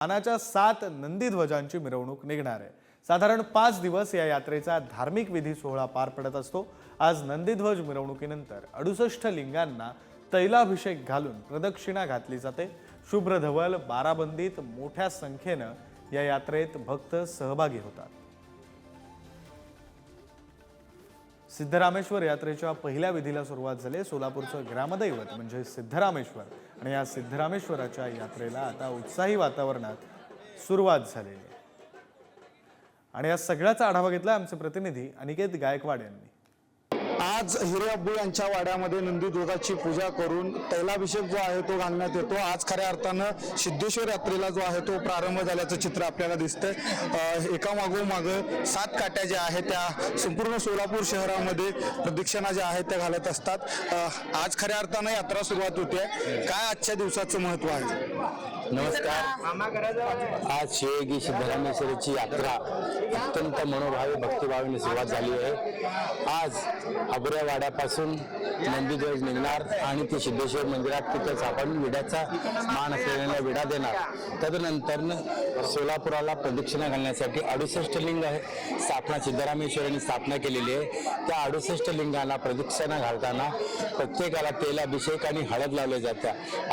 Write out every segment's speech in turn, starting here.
मानाच्या 7 नंदीध्वजांची मिरवणूक निघणार आहे। साधारण 5 दिवस या यात्रेचा धार्मिक विधी सोहळा पार पडत असतो। आज नंदीध्वज मिरवणुकीनंतर 68 लिंगांना तैलाभिषेक घालून प्रदक्षिणा घातली जाते। शुभ्र धवल बाराबंदीत मोठ्या संख्येने या यात्रेत भक्त सहभागी होतात। सिद्धरामेश्वर यात्रेच्या पहिल्या विधीला सुरुवात झाली। सोलापूरचं ग्रामदैवत म्हणजे सिद्धरामेश्वर आणि या सिद्धरामेश्वराच्या यात्रेला आता उत्साही वातावरणात सुरुवात झालेली आहे। आणि या सगळ्याचा आढावा घेतला आमचे प्रतिनिधी अनिकेत गायकवाड यांनी। आज हिरे अब्बू यांच्या वाड्यामध्ये नंदीध्वजाची पूजा करून तैलाभिषेक जो आहे तो घालण्यात येतो। आज खऱ्या अर्थानं सिद्धेश्वर यात्रेला जो आहे तो प्रारंभ झाल्याचं चित्र आपल्याला दिसतंय। एका मागोमाग 7 काट्या ज्या आहेत त्या संपूर्ण सोलापूर शहरामध्ये प्रदक्षिणा ज्या आहेत त्या घालत असतात। आज खऱ्या अर्थानं यात्रा सुरुवात होते। काय आजच्या दिवसाचं महत्त्व आहे? नमस्कार। आज शेगी सिद्धरामेश्वराची यात्रा अत्यंत मनोभावे भक्तिभावाने सुरुवात झाली आहे। आज अबुऱ्या वाड्यापासून नंदीध्वज निघणार आणि ते सिद्धेश्वर मंदिरात तिथेच आपण विड्याचा मान असलेल्या विडा देणार। तदनंतर सोलापुराला प्रदक्षिणा घालण्यासाठी 68 लिंग स्थापना सिद्धरामेश्वरांनी स्थापना केलेली आहे। त्या 68 लिंगांना प्रदक्षिणा घालताना प्रत्येकाला तेलाभिषेक आणि हळद लावले जाते।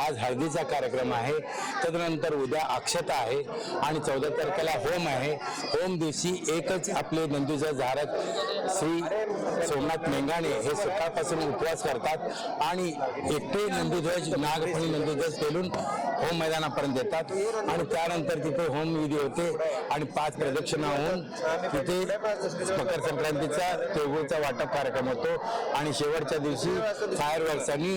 आज हळदीचा कार्यक्रम आहे। तदनंतर उद्या अक्षता आहे आणि 14 तारखेला होम आहे। होम दिवशी एकच आपले नंदीध्वज धारक श्री सोमनाथ मेंगाणे हे सकाळपासून उपवास करतात आणि एकटे नंदीध्वज नागफणी नंदीध्वज पेलून होम मैदानापर्यंत येतात आणि त्यानंतर तिथे होम विधी होते आणि 5 प्रदक्षिणा होऊन तिथे मकर संक्रांतीचा तिळगुळचा वाटप कार्यक्रम होतो आणि शेवटच्या दिवशी फायरवर्क्स आणि